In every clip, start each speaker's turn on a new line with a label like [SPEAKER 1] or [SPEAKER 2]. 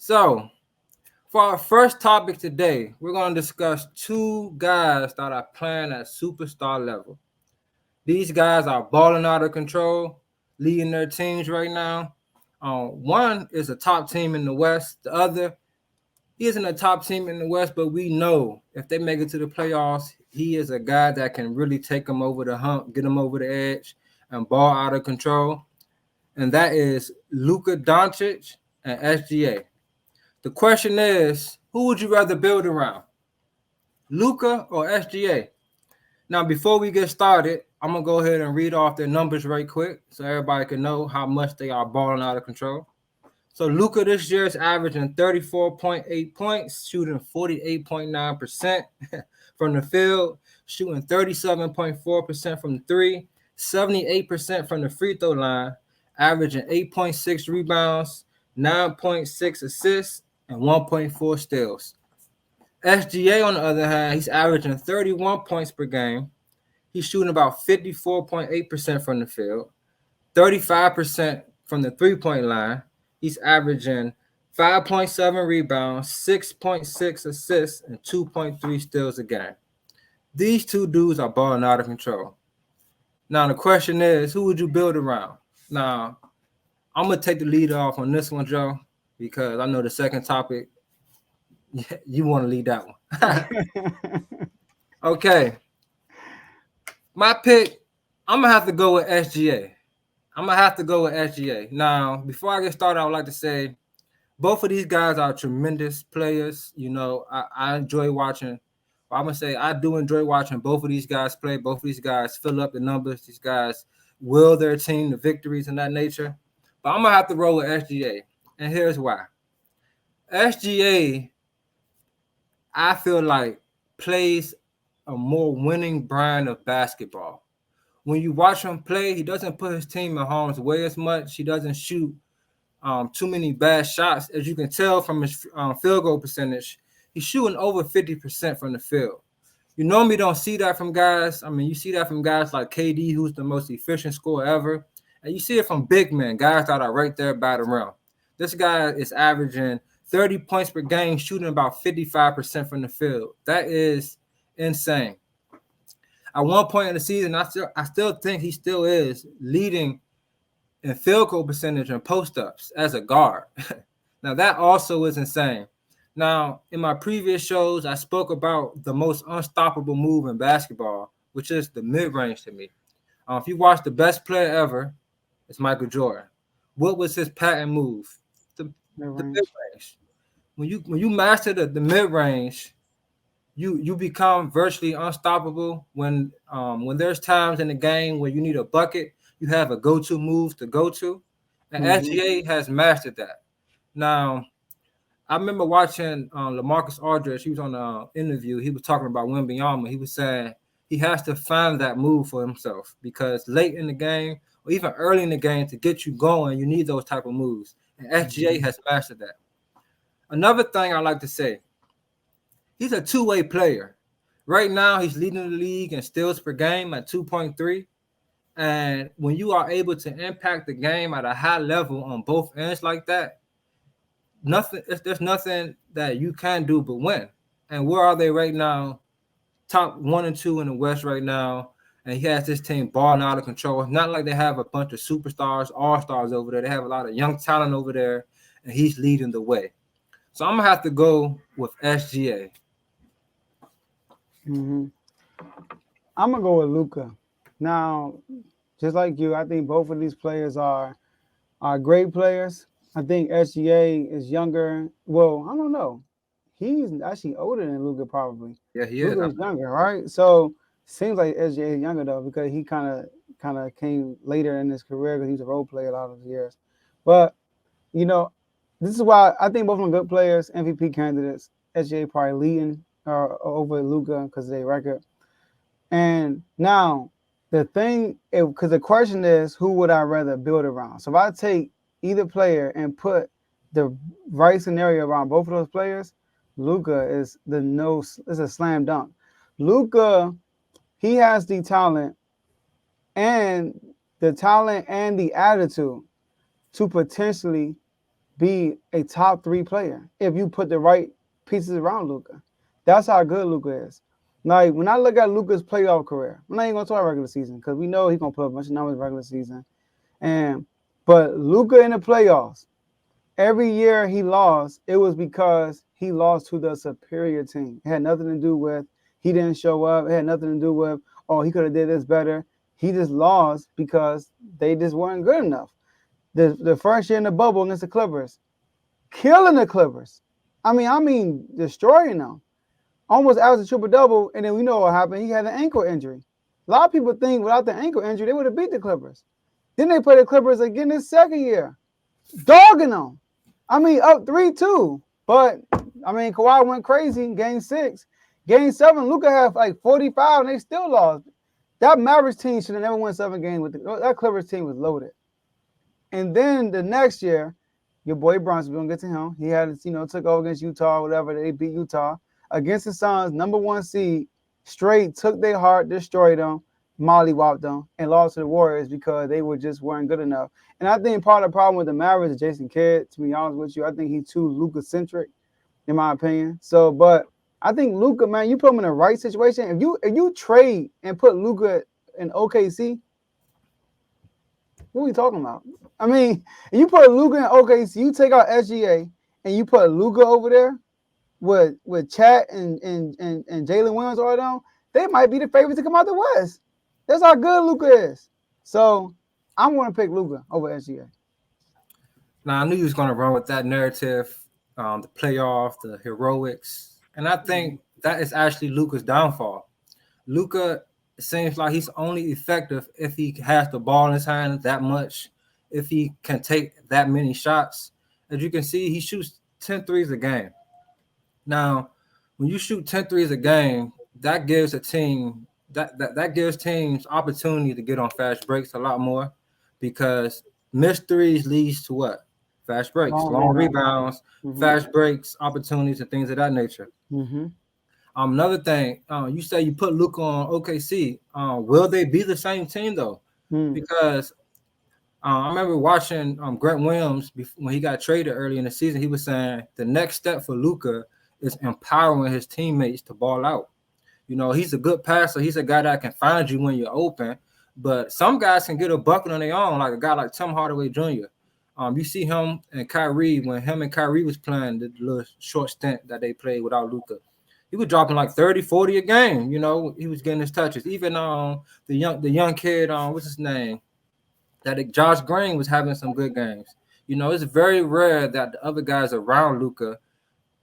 [SPEAKER 1] So, for our first topic today, we're going to discuss two guys that are playing at superstar level. These guys are balling out of control, leading their teams right now. One is a top team in the West. The other, he isn't a top team in the West, but we know if they make it to the playoffs, he is a guy that can really take them over the hump, get them over the edge, and ball out of control. And that is Luka Doncic and SGA. The question is, who would you rather build around, Luka or SGA? Now, before we get started, I'm gonna go ahead and read off their numbers right quick so everybody can know how much they are balling out of control. So Luka this year is averaging 34.8 points, shooting 48.9% from the field, shooting 37.4% from the three, 78% from the free throw line, averaging 8.6 rebounds, 9.6 assists, and 1.4 steals. SGA, on the other hand, he's averaging 31 points per game. He's shooting about 54.8% from the field, 35% from the three-point line. He's averaging 5.7 rebounds, 6.6 assists, and 2.3 steals a game. These two dudes are balling out of control. Now, the question is, who would you build around? Now, I'm going to take the lead off on this one, Joe, because I know the second topic, you want to lead that one. Okay. My pick, I'm going to have to go with SGA. Now, before I get started, I would like to say both of these guys are tremendous players. You know, I enjoy watching. I'm going to say I do enjoy watching both of these guys play. Both of these guys fill up the numbers. These guys will their team to victories and that nature. But I'm going to have to roll with SGA. And here's why. SGA, I feel like, plays a more winning brand of basketball. When you watch him play, he doesn't put his team in harm's way as much. He doesn't shoot too many bad shots. As you can tell from his field goal percentage, he's shooting over 50% from the field. You normally don't see that from guys. I mean, you see that from guys like KD, who's the most efficient scorer ever. And you see it from big men, guys that are right there by the rim. This guy is averaging 30 points per game, shooting about 55% from the field. That is insane. At one point in the season, I still think he still is leading in field goal percentage and post-ups as a guard. Now, that also is insane. Now, in my previous shows, I spoke about the most unstoppable move in basketball, which is the mid-range to me. If you watch the best player ever, it's Michael Jordan. What was his patent move? The mid-range. When you master the mid-range, you become virtually unstoppable. When there's times in the game where you need a bucket, you have a go-to move to go to, and SGA has mastered that. Now, I remember watching LaMarcus Aldridge. He was on an interview. He was talking about Wembanyama. He was saying he has to find that move for himself because late in the game or even early in the game to get you going, you need those type of moves, and SGA has mastered that. Another thing I like to say, he's a two-way player. Right now, he's leading the league in steals per game at 2.3. And when you are able to impact the game at a high level on both ends like that, there's nothing that you can do but win. And where are they right now? Top 1 and 2 in the West right now. And he has this team balling out of control. It's not like they have a bunch of superstars, all-stars over there. They have a lot of young talent over there, and he's leading the way. So I'm going to have to go with SGA.
[SPEAKER 2] I'm going to go with Luka. Now, just like you, I think both of these players are great players. I think SGA is younger. Well, I don't know. He's actually older than Luka probably.
[SPEAKER 1] Yeah, he
[SPEAKER 2] Luka is younger, right? So seems like SGA is younger though because he kind of came later in his career because he's a role player a lot of years. But you know, this is why I think both of them good players, MVP candidates. SGA probably leading over Luka because of their record. And now the thing, because the question is, who would I rather build around? So if I take either player and put the right scenario around both of those players, Luka is a slam dunk. Luka, he has the talent and the attitude to potentially be a top 3 player if you put the right pieces around Luka. That's how good Luka is. Like when I look at Luka's playoff career, I'm not even gonna talk regular season because we know he's gonna put a bunch of numbers regular season. And but Luka in the playoffs, every year he lost, it was because he lost to the superior team. It had nothing to do with he didn't show up. It had nothing to do with he could have did this better. He just lost because they just weren't good enough. The first year in the bubble against the Clippers, killing the Clippers. I mean, destroying them. Almost averaged a triple double, and then we know what happened. He had an ankle injury. A lot of people think without the ankle injury, they would have beat the Clippers. Then they play the Clippers again this second year, dogging them. I mean, up 3-2. But I mean, Kawhi went crazy in game 6. Game 7, Luka had like 45, and they still lost. That Mavericks team should have never won 7 games. That Clippers team was loaded. And then the next year, your boy Bronson, we're gonna get to him. He had, took over against Utah, whatever. They beat Utah against the Suns, number 1 seed. Straight took their heart, destroyed them, mollywopped them, and lost to the Warriors because they weren't good enough. And I think part of the problem with the Mavericks is Jason Kidd. To be honest with you, I think he's too Luka-centric, in my opinion. So, but I think Luka, man, you put him in the right situation. If you trade and put Luka in OKC, what are we talking about? I mean, if you put Luka in OKC, you take out SGA and you put Luka over there with Chat and Jalen Williams or them, they might be the favorites to come out the West. That's how good Luka is. So I'm going to pick Luka over SGA.
[SPEAKER 1] Now I knew you was going to run with that narrative, the playoff, the heroics, and I think that is actually Luka's downfall. Luka seems like he's only effective if he has the ball in his hand that much, if he can take that many shots. As you can see, he shoots 10 threes a game. Now, when you shoot 10 threes a game, that gives a team that gives teams opportunity to get on fast breaks a lot more, because missed threes leads to what? Fast breaks, long rebounds, fast breaks, opportunities, and things of that nature. Another thing, you say you put Luka on OKC. Will they be the same team though? Because I remember watching Grant Williams when he got traded early in the season. He was saying the next step for Luka is empowering his teammates to ball out. He's a good passer. He's a guy that can find you when you're open. But some guys can get a bucket on their own, like a guy like Tim Hardaway Jr. You see him and Kyrie, when him and Kyrie was playing the little short stint that they played without Luka. He was dropping like 30, 40 a game. He was getting his touches. Even the young kid, what's his name? That Josh Green was having some good games. It's very rare that the other guys around Luka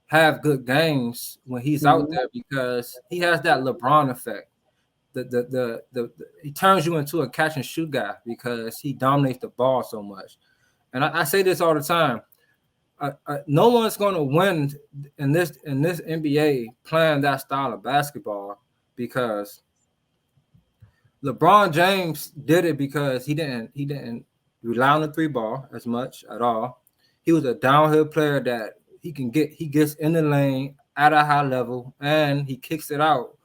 [SPEAKER 1] have good games when he's out there, because he has that LeBron effect. He turns you into a catch and shoot guy because he dominates the ball so much. And I say this all the time. No one's going to win in this NBA playing that style of basketball, because LeBron James did it because he didn't rely on the 3 ball as much at all. He was a downhill player that he gets in the lane at a high level and he kicks it out.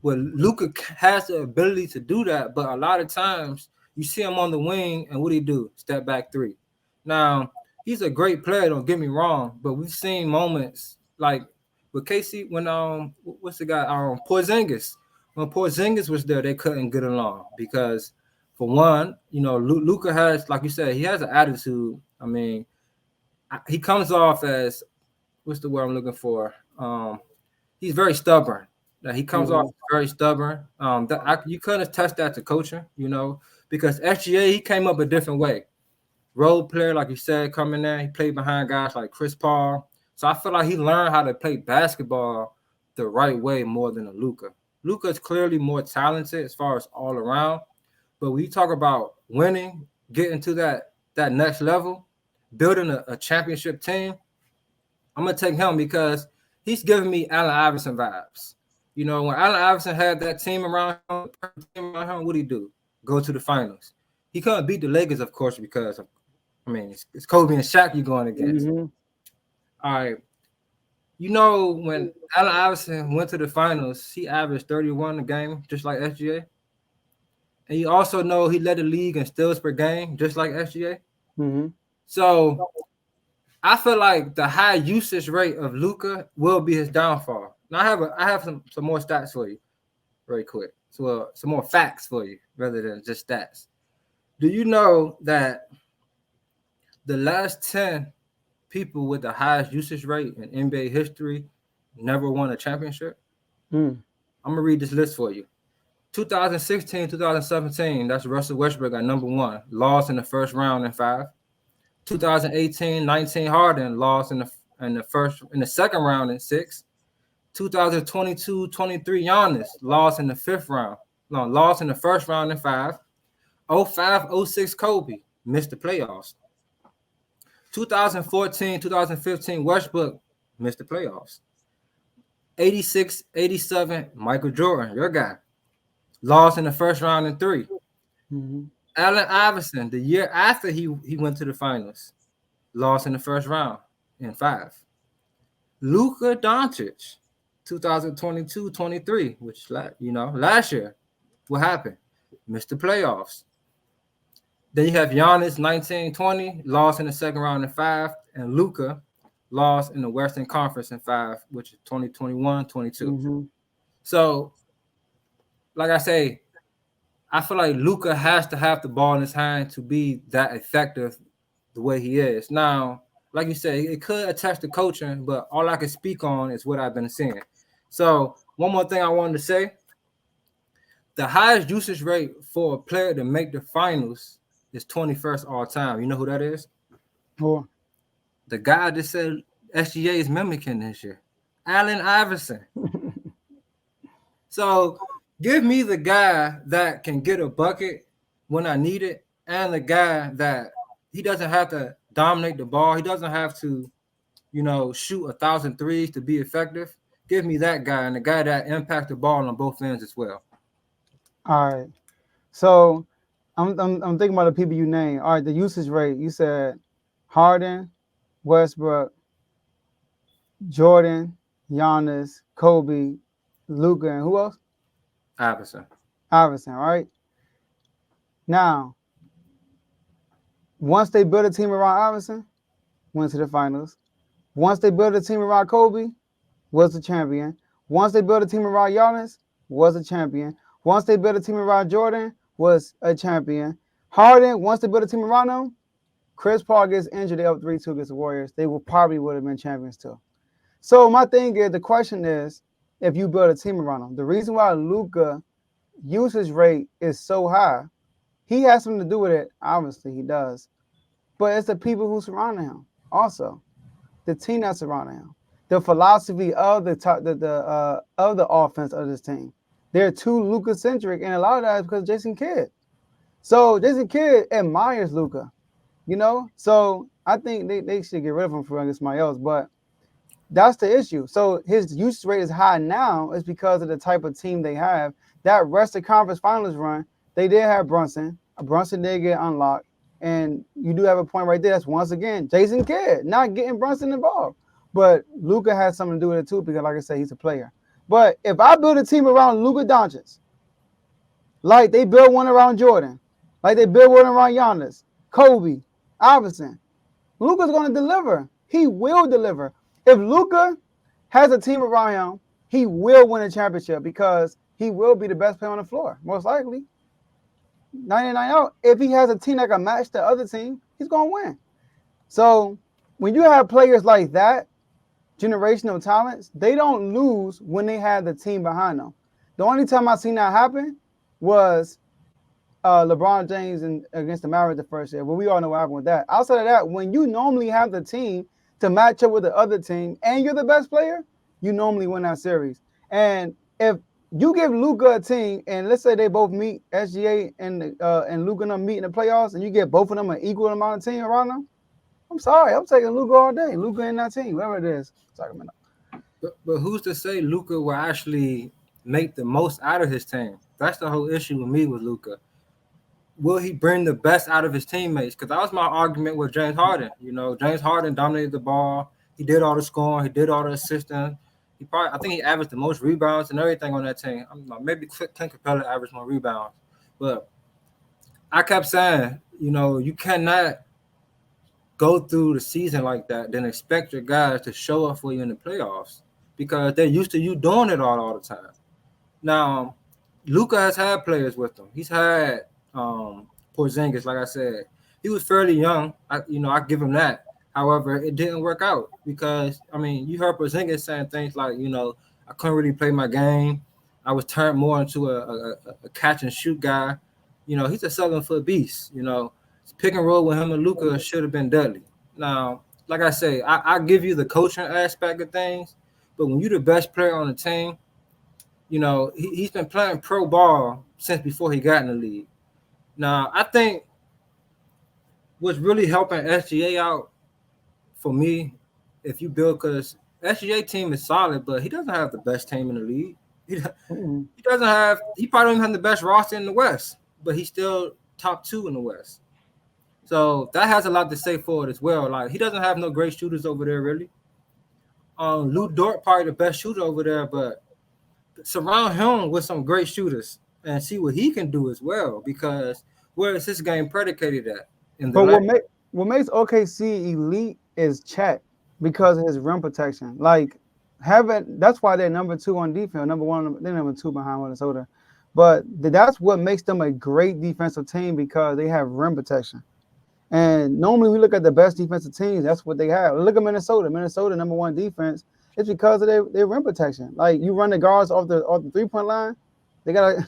[SPEAKER 1] Well, Luka has the ability to do that, but a lot of times you see him on the wing and what do he do? Step back 3. Now, he's a great player, don't get me wrong, but we've seen moments like with Casey when what's the guy? Porzingis. When Porzingis was there, they couldn't get along because, for one, Luka has, like you said, he has an attitude. I mean, he comes off as, what's the word I'm looking for? He's very stubborn. He comes off very stubborn. You couldn't attest that to coaching, because SGA, he came up a different way. Role player, like you said, coming there, he played behind guys like Chris Paul. So I feel like he learned how to play basketball the right way more than a Luka. Luka is clearly more talented as far as all around. But when you talk about winning, getting to that next level, building a championship team, I'm going to take him because he's giving me Allen Iverson vibes. When Allen Iverson had that team around him, what did he do? Go to the finals. He couldn't beat the Lakers, of course, because it's Kobe and Shaq you're going against. All right. When Allen Iverson went to the finals, he averaged 31 a game, just like SGA. And you also know he led the league in steals per game, just like SGA. So I feel like the high usage rate of Luka will be his downfall. Now I have some more stats for you, very quick. So some more facts for you rather than just stats. Do you know that the last 10 people with the highest usage rate in NBA history never won a championship?
[SPEAKER 2] Mm.
[SPEAKER 1] I'm gonna read this list for you. 2016, 2017, that's Russell Westbrook at number one, lost in the first round in 5. 2018, 19 Harden lost in the second round in 6. 2022, 23 Giannis lost in the fifth round. No, lost in the first round in 5. 05, 06 Kobe missed the playoffs. 2014, 2015 Westbrook missed the playoffs. 86, 87 Michael Jordan, your guy, lost in the first round in 3.
[SPEAKER 2] Mm-hmm.
[SPEAKER 1] Allen Iverson, the year after he went to the finals, lost in the first round in 5. Luka Doncic, 2022-23, which last year, what happened? Missed the playoffs. Then you have Giannis, 1920, lost in the second round in 5, and Luka lost in the Western Conference in 5, which is 2021-22.
[SPEAKER 2] Mm-hmm.
[SPEAKER 1] So, like I say, I feel like Luka has to have the ball in his hand to be that effective the way he is. Now, like you said, it could attach to coaching, but all I can speak on is what I've been seeing. So, one more thing I wanted to say. The highest usage rate for a player to make the finals is 21st all time. You know who that is?
[SPEAKER 2] Or
[SPEAKER 1] The guy that said SGA is mimicking this year, Allen Iverson. So give me the guy that can get a bucket when I need it, and the guy that he doesn't have to dominate the ball. He doesn't have to, shoot 1,000 threes to be effective. Give me that guy and the guy that impact the ball on both ends as well.
[SPEAKER 2] all right. So I'm thinking about the people you named. All right, the usage rate. You said Harden, Westbrook, Jordan, Giannis, Kobe, Luka, and who else?
[SPEAKER 1] Iverson.
[SPEAKER 2] Iverson. Right. Now, once they built a team around Iverson, went to the finals. Once they built a team around Kobe, was the champion. Once they built a team around Giannis, was a champion. Once they built a team around Jordan, was a champion. Harden, once they built a team around him, Chris Paul gets injured, they up 3-2 against the Warriors. They probably would have been champions too. So my thing is, the question is, if you build a team around him, the reason why Luka usage rate is so high, he has something to do with it. Obviously, he does. But it's the people who surround him also. The team that's surrounding him. The philosophy of of the offense of this team. They're too Luka centric, and a lot of that is because Jason Kidd. So Jason Kidd admires Luka, So I think they should get rid of him for against somebody else. But that's the issue. So his usage rate is high now is because of the type of team they have. That rest of conference finals run, they did have Brunson. Brunson did get unlocked. And you do have a point right there. That's once again Jason Kidd not getting Brunson involved. But Luka has something to do with it too, because like I said, he's a player. But if I build a team around Luka Doncic, like they build one around Jordan, like they build one around Giannis, Kobe, Iverson, Luka's going to deliver. He will deliver. If Luka has a team around him, he will win a championship because he will be the best player on the floor, most likely. 99 out. If he has a team that can match the other team, he's going to win. So when you have players like that, generational talents, they don't lose when they have the team behind them. The only time I seen that happen was LeBron James against the Mavericks the first year, but we all know what happened with that. Outside of that, when you normally have the team to match up with the other team and you're the best player, you normally win that series. And if you give Luka a team, and let's say they both meet, SGA and Luka and them meet in the playoffs, and you get both of them an equal amount of team around them, I'm sorry, I'm taking Luka all day. Luka in that team, whatever it is.
[SPEAKER 1] But who's to say Luka will actually make the most out of his team? That's the whole issue with me with Luka. Will he bring the best out of his teammates? Because that was my argument with James Harden. James Harden dominated the ball. He did all the scoring. He did all the assisting. I think he averaged the most rebounds and everything on that team. Maybe Clint Capella averaged more rebounds. But I kept saying, you cannot go through the season like that, then expect your guys to show up for you in the playoffs because they're used to you doing it all the time. Now, Luka has had players with him. He's had Porzingis, like I said. He was fairly young. I give him that. However, it didn't work out because you heard Porzingis saying things like, I couldn't really play my game. I was turned more into a catch and shoot guy. He's a 7-foot beast. Pick and roll with him and Luka should have been deadly. Now, like I say, I give you the coaching aspect of things, but when you're the best player on the team, he's been playing pro ball since before he got in the league. Now, I think what's really helping SGA out for me, if you build, because SGA team is solid, but he doesn't have the best team in the league. He doesn't have. He probably don't even have the best roster in the West, but he's still top 2 in the West. So that has a lot to say for it as well. Like he doesn't have no great shooters over there, really. Lou Dort probably the best shooter over there, but surround him with some great shooters and see what he can do as well. Because where is his game predicated at?
[SPEAKER 2] But what makes OKC elite is Chet because of his rim protection. Like that's why they're number 2 on defense. Number 1, they're number 2 behind Minnesota. But that's what makes them a great defensive team because they have rim protection. And normally we look at the best defensive teams, that's what they have. Look at Minnesota. Minnesota number 1 defense. It's because of their rim protection. Like you run the guards off the 3-point line, they gotta,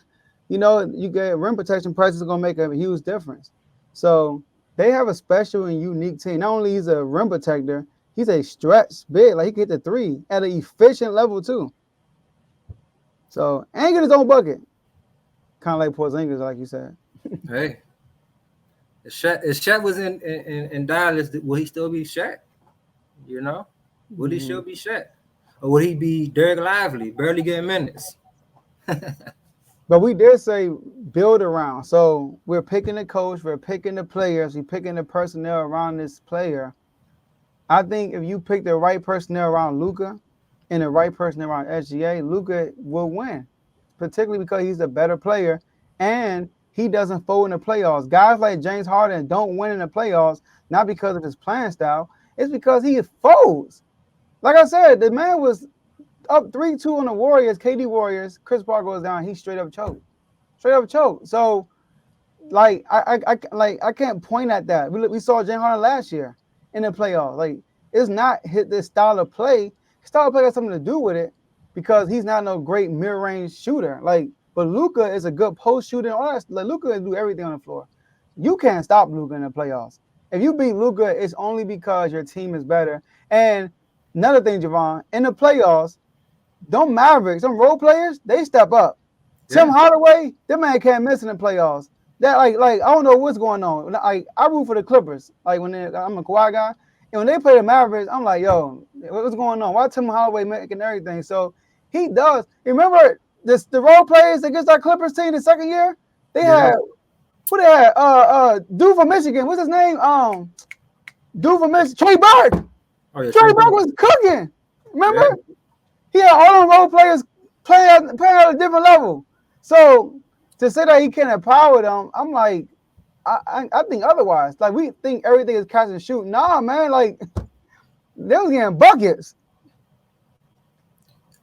[SPEAKER 2] you get rim protection. Price is gonna make a huge difference. So they have a special and unique team. Not only he's a rim protector, he's a stretch big. Like he can hit the 3 at an efficient level too. So and get his own bucket, kind of like Porzingis, like you said.
[SPEAKER 1] Hey, if Shaq was in Dallas, will he still be Shaq? Would he still be Shaq? Or would he be Derek Lively, barely getting minutes?
[SPEAKER 2] But we did say build around. So we're picking the coach, we're picking the players, we're picking the personnel around this player. I think if you pick the right personnel around Luka and the right personnel around SGA, Luka will win, particularly because he's a better player and he doesn't fold in the playoffs. Guys like James Harden don't win in the playoffs, not because of his playing style. It's because he folds. Like I said, the man was up 3-2 on the Warriors, KD Warriors. Chris Paul goes down, he straight up choked. So, I can't point at that. We saw James Harden last year in the playoffs. Like, it's not this style of play. His style of play has something to do with it because he's not no great mid-range shooter. But Luka is a good post shooter. All that. Like Luka can do everything on the floor. You can't stop Luka in the playoffs. If you beat Luka, it's only because your team is better. And another thing, Javon, in the playoffs, them Mavericks, them role players, they step up. Yeah. Tim Hardaway, that man can't miss in the playoffs. That like I don't know what's going on. I root for the Clippers. Like when I'm a Kawhi guy, and when they play the Mavericks, I'm like, yo, what's going on? Why Tim Hardaway making everything? So he does. Remember the role players against our Clippers team the second year? They had who they had? Dude from Michigan. What's his name? Dude from Michigan. Trey Burke. Oh, yeah, Trey Burke was cooking. Remember? Yeah. He had all the role players playing at a different level. So to say that he can't empower them, I'm like, I think otherwise. Like we think everything is catch and shoot. Nah, man. Like they was getting buckets.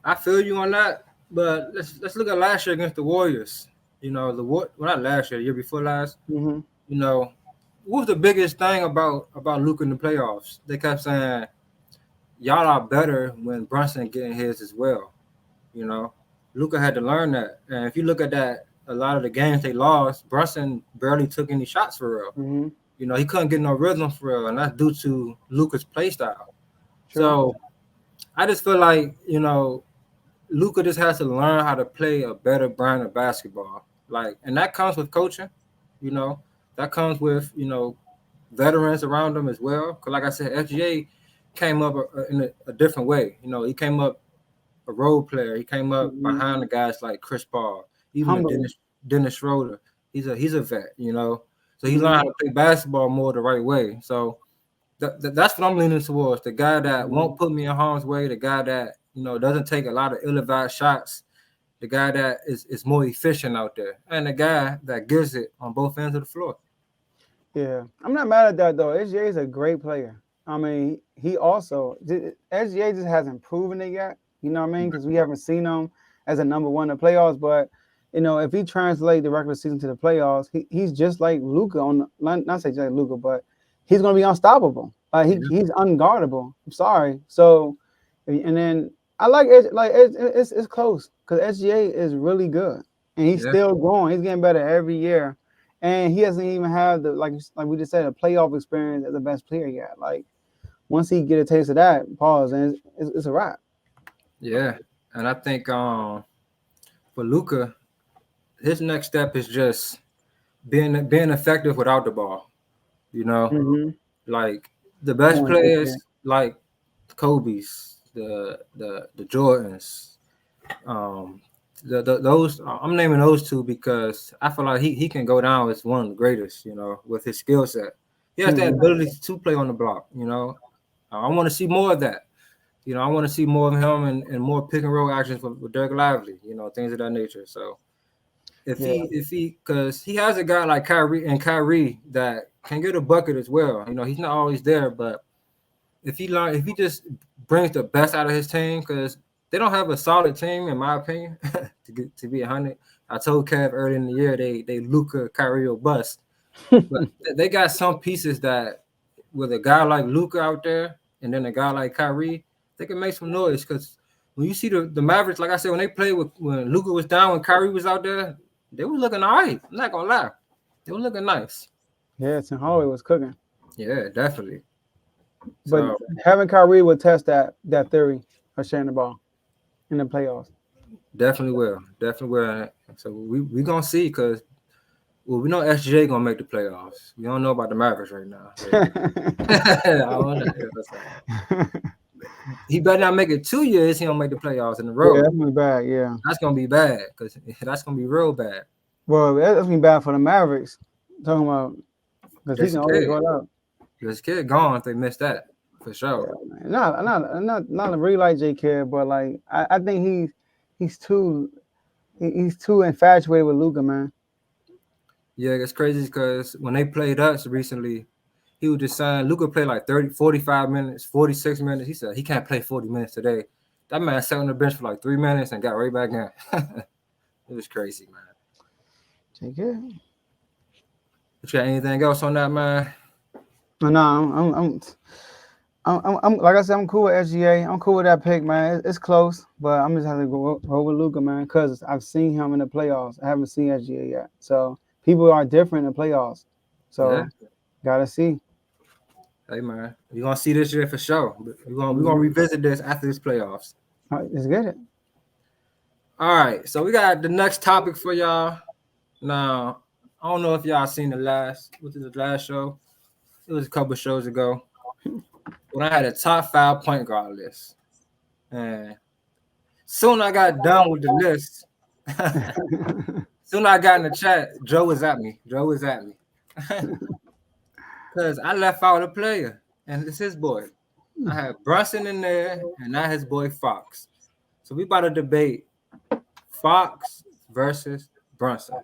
[SPEAKER 1] I feel you on that, but let's look at last year against the Warriors. Not last year, the year before last.
[SPEAKER 2] Mm-hmm.
[SPEAKER 1] What was the biggest thing about Luka in the playoffs? They kept saying, y'all are better when Brunson getting his as well. Luka had to learn that. And if you look at that, a lot of the games they lost, Brunson barely took any shots for real.
[SPEAKER 2] Mm-hmm.
[SPEAKER 1] He couldn't get no rhythm for real, and that's due to Luka's play style.
[SPEAKER 2] Sure.
[SPEAKER 1] So I just feel like, Luka just has to learn how to play a better brand of basketball. And that comes with coaching, that comes with, veterans around him as well. Because like I said, SGA came up in a different way. He came up a role player. He came up behind the guys like Chris Paul, even Dennis Schroeder. He's a vet, So he learned how to play basketball more the right way. So that's what I'm leaning towards. The guy that won't put me in harm's way, the guy that, doesn't take a lot of ill-advised shots, the guy that is more efficient out there, and the guy that gives it on both ends of the floor.
[SPEAKER 2] Yeah, I'm not mad at that though. SGA is a great player. I mean, he also SGA just hasn't proven it yet. You know what I mean? Because we haven't seen him as a number one in the playoffs. But if he translates the regular season to the playoffs, he's just like Luka on not say just like Luka, but he's gonna be unstoppable. Like he's unguardable. I'm sorry. So, and then I like it. Like it's close because SGA is really good and he's still growing. He's getting better every year. And he hasn't even had the like we just said a playoff experience as the best player yet. Like once he get a taste of that, pause, and it's a wrap.
[SPEAKER 1] Yeah, and I think for Luka, his next step is just being effective without the ball. Like the best players, like Kobe's, the Jordans, those I'm naming those two because I feel like he can go down as one of the greatest, with his skill set. He has that ability to play on the block, I want to see more of that. I want to see more of him and more pick and roll actions with Derek Lively, things of that nature. So if he because he has a guy like Kyrie that can get a bucket as well. He's not always there, but if he just brings the best out of his team, because they don't have a solid team, in my opinion, to be 100. I told Kev early in the year they Luka, Kyrie or bust. But they got some pieces that with a guy like Luka out there and then a guy like Kyrie, they can make some noise. Because when you see the Mavericks, like I said, when they played when Luka was down, when Kyrie was out there, they were looking all right. I'm not gonna lie. They were looking nice.
[SPEAKER 2] Yeah, Tim Hardaway was cooking.
[SPEAKER 1] Yeah, definitely.
[SPEAKER 2] But having Kyrie will test that theory of sharing the ball in the playoffs.
[SPEAKER 1] Definitely will. So we gonna see because we know SGA gonna make the playoffs. We don't know about the Mavericks right now. I don't know. He better not make it 2 years. He don't make the playoffs in a row.
[SPEAKER 2] Yeah, that's gonna be bad. Yeah,
[SPEAKER 1] that's gonna be bad because that's gonna be real bad.
[SPEAKER 2] Well, that's gonna be bad for the Mavericks. Talking about because he can always go up.
[SPEAKER 1] This kid gone if they miss that for sure.
[SPEAKER 2] Yeah, not really like J. Kidd, but like I think he's too infatuated with Luka, man.
[SPEAKER 1] Yeah, it's crazy because when they played us recently, he was just saying Luka played like 30, 45 minutes, 46 minutes. He said he can't play 40 minutes today. That man sat on the bench for like 3 minutes and got right back in. It was crazy, man.
[SPEAKER 2] J. Kidd.
[SPEAKER 1] You got anything else on that, man?
[SPEAKER 2] No, I'm like I said, I'm cool with SGA. I'm cool with that pick, man. It's close, but I'm just having to go over Luka, man, because I've seen him in the playoffs. I haven't seen SGA yet. So people are different in the playoffs. So gotta see.
[SPEAKER 1] Hey, man, you're gonna see this year for sure. We're gonna revisit this after this playoffs.
[SPEAKER 2] All right, let's get it.
[SPEAKER 1] All right, so we got the next topic for y'all. Now, I don't know if y'all seen the last show. It was a couple shows ago when I had a top 5 point guard list. And soon I got done with the list. Soon I got in the chat, Joe was at me. Because I left out a player, and it's his boy. I had Brunson in there, and now his boy Fox. So we about to debate Fox versus Brunson.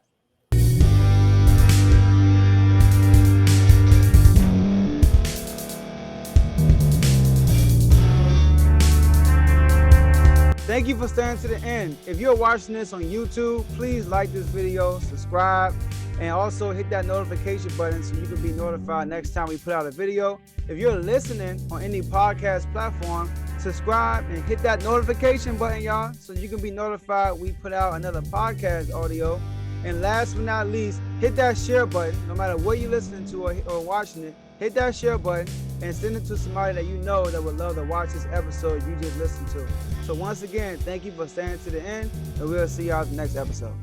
[SPEAKER 2] Thank you for staying to the end. If you're watching this on YouTube, please like this video, subscribe, and also hit that notification button so you can be notified next time we put out a video. If you're listening on any podcast platform, subscribe and hit that notification button, y'all, so you can be notified we put out another podcast audio. And last but not least, hit that share button. No matter what you're listening to or watching it, hit that share button and send it to somebody that you know that would love to watch this episode you just listened to. So once again, thank you for staying to the end, and we'll see y'all in the next episode.